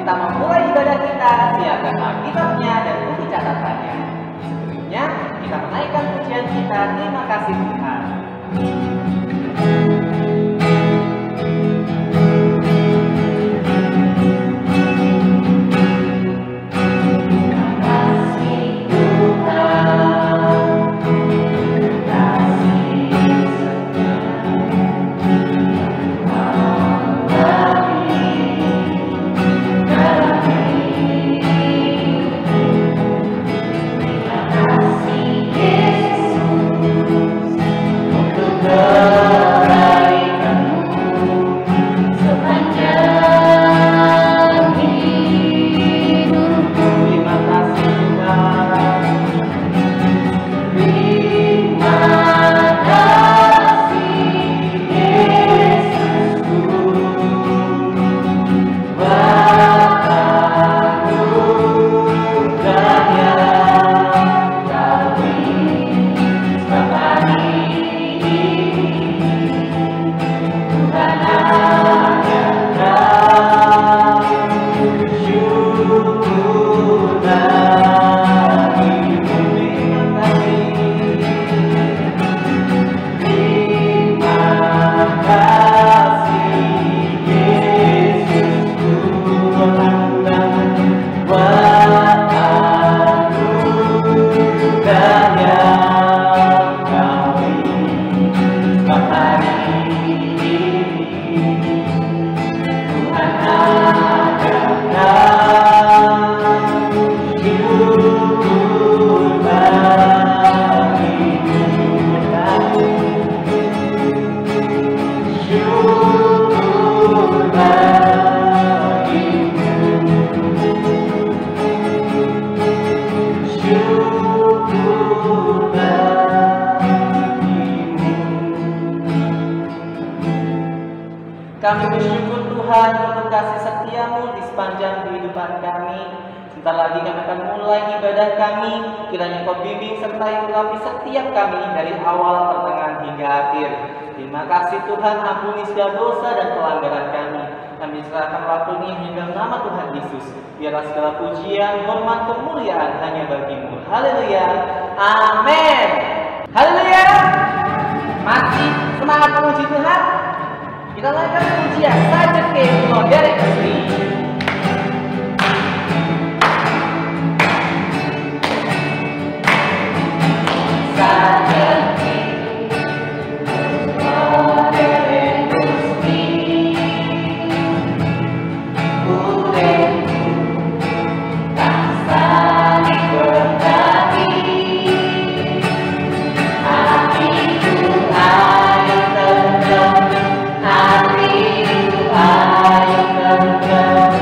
kita memulai ibadah kita, siapkan Alkitabnya dan buku catatannya. Sebelumnya, kita menaikkan pujian kita. Terima kasih Tuhan. Kami bersyukur Tuhan untuk kasih setia-Mu di sepanjang kehidupan kami. Sebentar lagi kami akan mulai ibadah kami. Kiranya Kau bimbing sertai urapi setiap kami dari awal, pertengahan hingga akhir. Terima kasih Tuhan, ampuni segala dosa dan pelanggaran kami. Kami serahkan waktu ini hingga nama Tuhan Yesus. Biarlah segala pujian, hormat, kemuliaan hanya bagi-Mu. Haleluya. Amin. Haleluya. Masih semangat memuji Tuhan? Kita naikkan pujian saja ke Tuhan dari Kristi. Ayo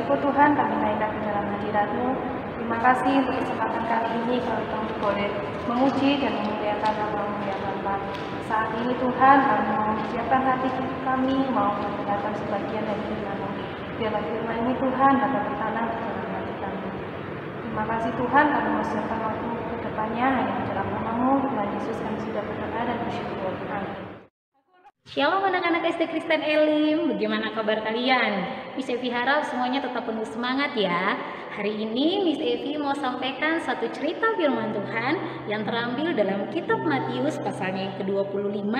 syukur Tuhan kami naikkan ke dalam hadirat-Mu. Terima kasih untuk kesempatan kali ini kami boleh memuji dan memuliakan nama-Mu ya Bapa. Saat ini Tuhan kami mau siapkan hati kami, mau mendengarkan sebagian dari firman-Mu. Biarlah firman ini Tuhan dapat bertanam di dalam hati kami. Terima kasih Tuhan kami mau siapkan waktu ke depannya hanya di dalam nama-Mu. Tuhan Yesus kami sudah berdoa dan bersyukur. Amin. Shalom anak-anak SD Kristen Elim, bagaimana kabar kalian? Miss Evi harap semuanya tetap penuh semangat ya. Hari ini Miss Evi mau sampaikan satu cerita firman Tuhan yang terambil dalam kitab Matius pasalnya yang ke-25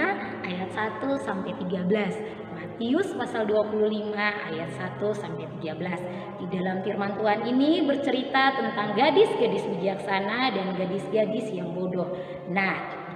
ayat 1 sampai 13. Matius pasal 25 ayat 1 sampai 13. Di dalam firman Tuhan ini bercerita tentang gadis-gadis bijaksana dan gadis-gadis yang bodoh. Nah,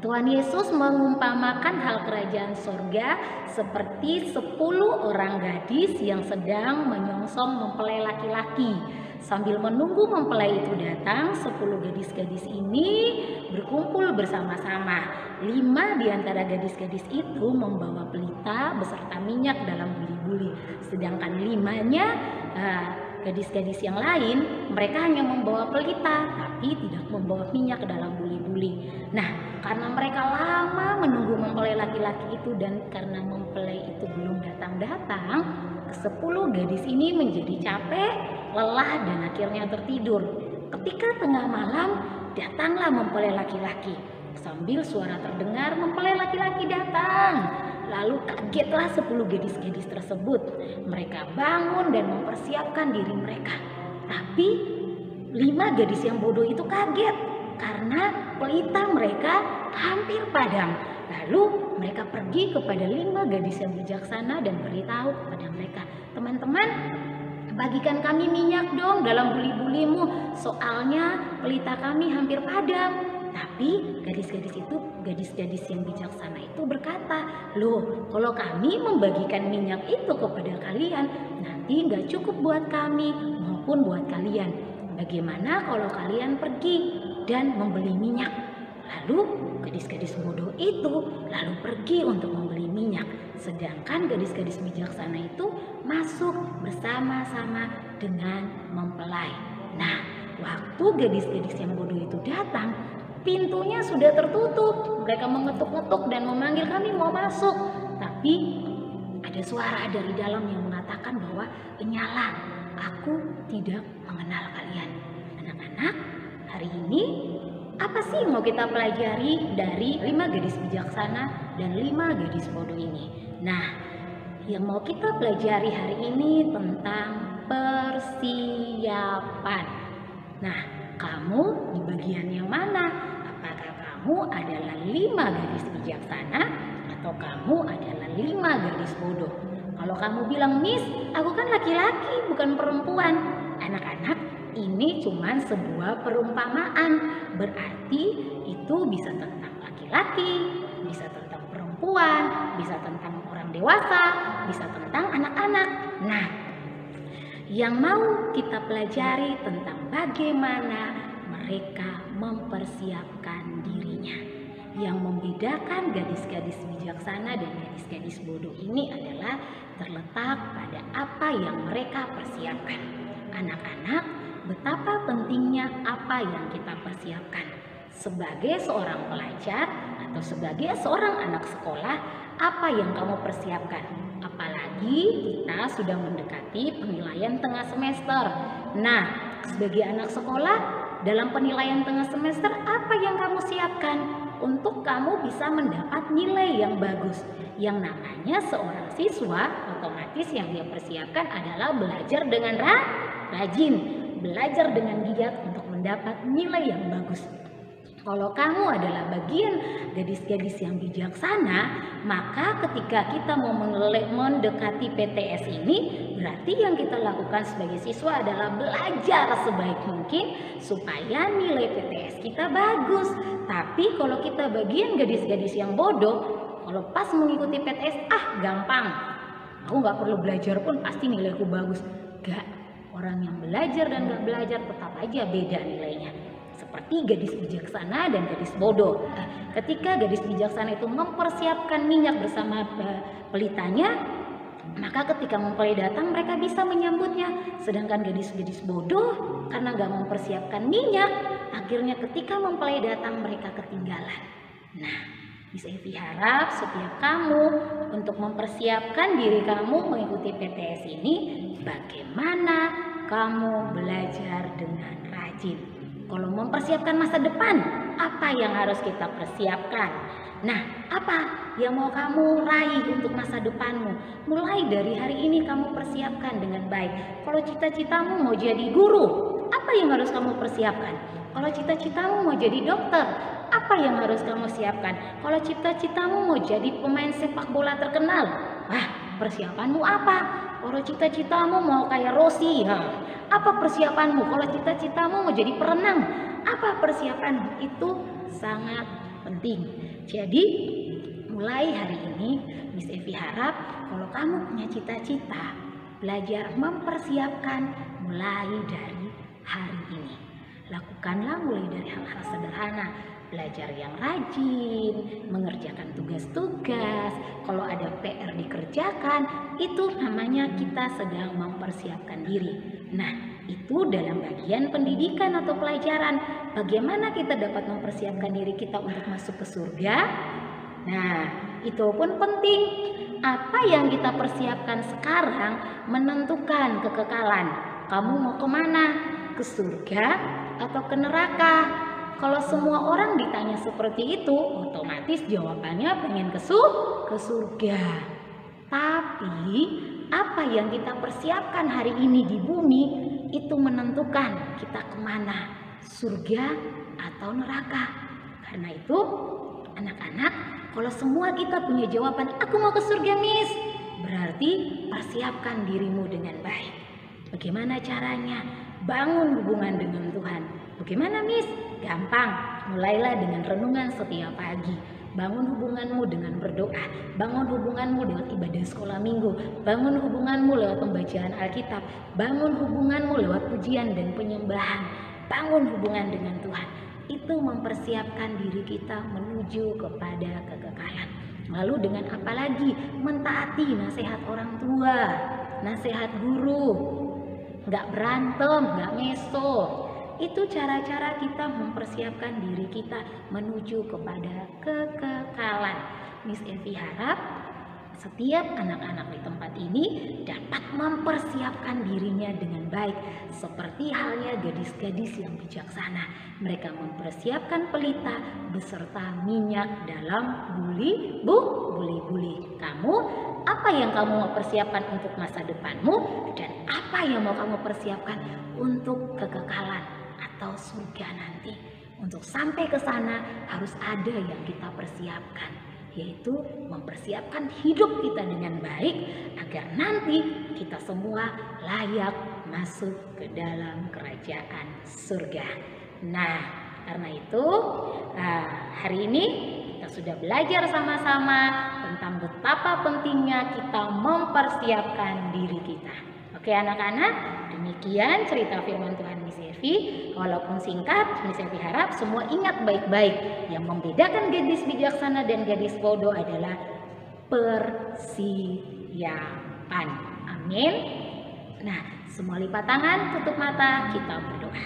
Tuhan Yesus mengumpamakan hal kerajaan sorga seperti 10 orang gadis yang sedang menyongsong mempelai laki-laki. Sambil menunggu mempelai itu datang, 10 gadis-gadis ini berkumpul bersama-sama. 5 di antara gadis-gadis itu membawa pelita beserta minyak dalam buli-buli. Sedangkan 5-nya gadis-gadis yang lain, mereka hanya membawa pelita, tapi tidak membawa minyak ke dalam buli-buli. Nah, karena mereka lama menunggu mempelai laki-laki itu dan karena mempelai itu belum datang-datang, 10 gadis ini menjadi capek, lelah dan akhirnya tertidur. Ketika tengah malam, datanglah mempelai laki-laki. Sambil suara terdengar, mempelai laki-laki datang. Lalu kagetlah 10 gadis-gadis tersebut. Mereka bangun dan mempersiapkan diri mereka. Tapi 5 gadis yang bodoh itu kaget karena pelita mereka hampir padam. Lalu mereka pergi kepada 5 gadis yang bijaksana dan beritahu kepada mereka, "Teman-teman, bagikan kami minyak dong dalam buli-bulimu, soalnya pelita kami hampir padam." Tapi gadis-gadis itu, gadis-gadis yang bijaksana itu berkata, "Loh, kalau kami membagikan minyak itu kepada kalian, nanti nggak cukup buat kami maupun buat kalian. Bagaimana kalau kalian pergi dan membeli minyak?" Lalu gadis-gadis bodoh itu lalu pergi untuk membeli minyak. Sedangkan gadis-gadis bijaksana itu masuk bersama-sama dengan mempelai. Nah, waktu gadis-gadis yang bodoh itu datang, pintunya sudah tertutup. Mereka mengetuk-ngetuk dan memanggil, "Kami mau masuk." Tapi ada suara dari dalam yang mengatakan bahwa, "Nyala, aku tidak mengenal kalian." Anak-anak, hari ini apa sih mau kita pelajari dari 5 gadis bijaksana dan 5 gadis bodoh ini? Nah, yang mau kita pelajari hari ini tentang persiapan. Nah, kamu di bagian yang mana? Apakah kamu adalah 5 gadis bijaksana atau kamu adalah 5 gadis bodoh? Kalau kamu bilang, "Miss, aku kan laki-laki bukan perempuan." Anak-anak, ini cuma sebuah perumpamaan. Berarti itu bisa tentang laki-laki, bisa tentang perempuan, bisa tentang orang dewasa, bisa tentang anak-anak. Nah, yang mau kita pelajari tentang bagaimana mereka mempersiapkan dirinya. Yang membedakan gadis-gadis bijaksana dan gadis-gadis bodoh ini adalah terletak pada apa yang mereka persiapkan. Anak-anak, betapa pentingnya apa yang kita persiapkan. Sebagai seorang pelajar atau sebagai seorang anak sekolah, apa yang kamu persiapkan? Apalagi kita sudah mendekati penilaian tengah semester. Nah, sebagai anak sekolah, dalam penilaian tengah semester, apa yang kamu siapkan untuk kamu bisa mendapat nilai yang bagus? Yang namanya seorang siswa, otomatis yang dia persiapkan adalah belajar dengan rajin, belajar dengan giat untuk mendapat nilai yang bagus. Kalau kamu adalah bagian gadis-gadis yang bijaksana, maka ketika kita mau mendekati PTS ini, berarti yang kita lakukan sebagai siswa adalah belajar sebaik mungkin supaya nilai PTS kita bagus. Tapi kalau kita bagian gadis-gadis yang bodoh, kalau pas mengikuti PTS, gampang. Aku nggak perlu belajar pun pasti nilaiku bagus. Gak, orang yang belajar dan gak belajar tetap aja beda nilainya. Seperti gadis bijaksana dan gadis bodoh. Ketika gadis bijaksana itu mempersiapkan minyak bersama pelitanya, maka ketika mempelai datang mereka bisa menyambutnya. Sedangkan gadis-gadis bodoh karena gak mempersiapkan minyak, akhirnya ketika mempelai datang mereka ketinggalan. Nah, Miss Evi harap setiap kamu untuk mempersiapkan diri kamu mengikuti PTS ini, bagaimana kamu belajar dengan rajin. Kalau mempersiapkan masa depan, apa yang harus kita persiapkan? Nah, apa yang mau kamu raih untuk masa depanmu? Mulai dari hari ini kamu persiapkan dengan baik. Kalau cita-citamu mau jadi guru, apa yang harus kamu persiapkan? Kalau cita-citamu mau jadi dokter, apa yang harus kamu siapkan? Kalau cita-citamu mau jadi pemain sepak bola terkenal, persiapanmu apa? Kalau cita-citamu mau kayak Rossi, apa persiapanmu? Kalau cita-citamu mau jadi perenang, apa persiapanmu? Itu sangat penting. Jadi mulai hari ini Miss Evi harap kalau kamu punya cita-cita, belajar mempersiapkan mulai dari hari ini. Lakukanlah mulai dari hal-hal sederhana. Belajar yang rajin, mengerjakan tugas-tugas, kalau ada PR dikerjakan, itu namanya kita sedang mempersiapkan diri. Nah, itu dalam bagian pendidikan atau pelajaran. Bagaimana kita dapat mempersiapkan diri kita untuk masuk ke surga? Nah, itu pun penting. Apa yang kita persiapkan sekarang menentukan kekekalan. Kamu mau kemana? Ke surga atau ke neraka? Kalau semua orang ditanya seperti itu, otomatis jawabannya pengen ke surga. Tapi apa yang kita persiapkan hari ini di bumi itu menentukan kita kemana, surga atau neraka. Karena itu anak-anak, kalau semua kita punya jawaban, aku mau ke surga Miss, berarti persiapkan dirimu dengan baik. Bagaimana caranya? Bangun hubungan dengan Tuhan. Bagaimana Miss? Gampang, mulailah dengan renungan setiap pagi. Bangun hubunganmu dengan berdoa. Bangun hubunganmu lewat ibadah sekolah minggu. Bangun hubunganmu lewat pembacaan Alkitab. Bangun hubunganmu lewat pujian dan penyembahan. Bangun hubungan dengan Tuhan. Itu mempersiapkan diri kita menuju kepada kekekalan. Lalu dengan apa lagi? Mentaati nasihat orang tua, nasihat guru. Nggak berantem, nggak meso. Itu cara-cara kita mempersiapkan diri kita menuju kepada kekekalan. Miss Evi harap setiap anak-anak di tempat ini dapat mempersiapkan dirinya dengan baik. Seperti halnya gadis-gadis yang bijaksana. Mereka mempersiapkan pelita beserta minyak dalam buli-buli. Kamu, apa yang kamu mau persiapkan untuk masa depanmu? Dan apa yang mau kamu persiapkan untuk kekekalan atau surga nanti? Untuk sampai ke sana harus ada yang kita persiapkan, yaitu mempersiapkan hidup kita dengan baik agar nanti kita semua layak masuk ke dalam kerajaan surga. Nah, karena itu hari ini kita sudah belajar sama-sama tentang betapa pentingnya kita mempersiapkan diri kita. Oke anak-anak, demikian cerita firman Tuhan Miss Evi. Walaupun singkat, Miss Evi harap semua ingat baik-baik. Yang membedakan gadis bijaksana dan gadis bodoh adalah persiapan. Amin. Nah, semua lipat tangan, tutup mata, kita berdoa.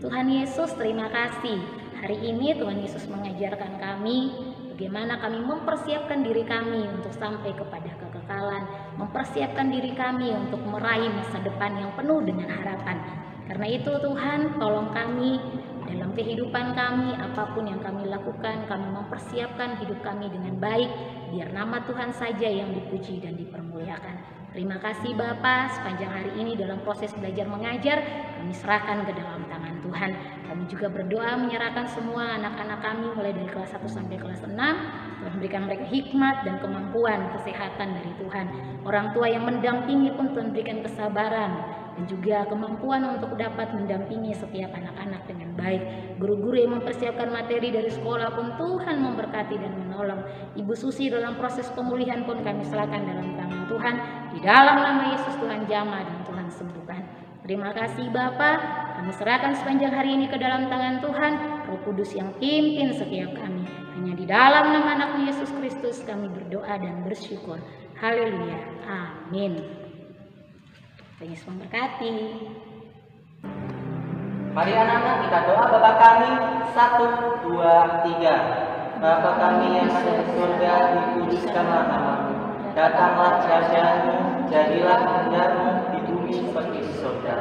Tuhan Yesus, terima kasih. Hari ini Tuhan Yesus mengajarkan kami bagaimana kami mempersiapkan diri kami untuk sampai kepada kekekalan, mempersiapkan diri kami untuk meraih masa depan yang penuh dengan harapan. Karena itu Tuhan, tolong kami dalam kehidupan kami, apapun yang kami lakukan, kami mempersiapkan hidup kami dengan baik, biar nama Tuhan saja yang dipuji dan dipermuliakan. Terima kasih Bapa, sepanjang hari ini dalam proses belajar mengajar, kami serahkan ke dalam tangan Tuhan. Kami juga berdoa menyerahkan semua anak-anak kami mulai dari kelas 1 sampai kelas 6. Tuhan berikan mereka hikmat dan kemampuan, kesehatan dari Tuhan. Orang tua yang mendampingi pun Tuhan berikan kesabaran dan juga kemampuan untuk dapat mendampingi setiap anak-anak dengan baik. Guru-guru yang mempersiapkan materi dari sekolah pun Tuhan memberkati dan menolong. Ibu Susi dalam proses pemulihan pun kami serahkan dalam tangan Tuhan. Di dalam nama Yesus Tuhan jamah dan Tuhan sembuhkan. Terima kasih Bapa, kami serahkan sepanjang hari ini ke dalam tangan Tuhan. Roh Kudus yang pimpin setiap kami. Hanya di dalam nama anakmu Yesus Kristus kami berdoa dan bersyukur. Haleluya. Amin. Tuhan Yesus memberkati. Mari anak-anak kita doa Bapa kami. 1, 2, 3. Bapa kami yang ada di surga, dikuduskanlah namamu. Datanglah kerajaanmu, jadilah kehendakmu di bumi seperti di surga.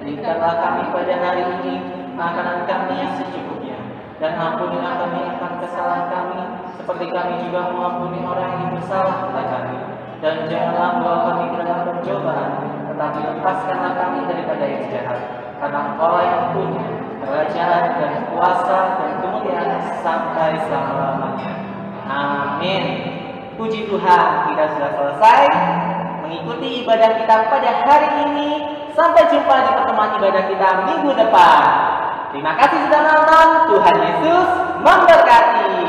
Berikanlah kami pada hari ini makanan kami yang secukupnya, dan ampunilah kami akan kesalahan kami, seperti kami juga mengampuni orang yang bersalah kepada kami. Dan janganlah membawa kami ke dalam pencobaan, tetapi lepaskanlah kami daripada yang jahat. Karena Engkau yang punya kerajaan dan kuasa dan kemuliaan sampai selama-lamanya. Amin. Puji Tuhan, kita sudah selesai mengikuti ibadah kita pada hari ini. Sampai jumpa di pertemuan ibadah kita minggu depan. Terima kasih sudah nonton. Tuhan Yesus memberkati.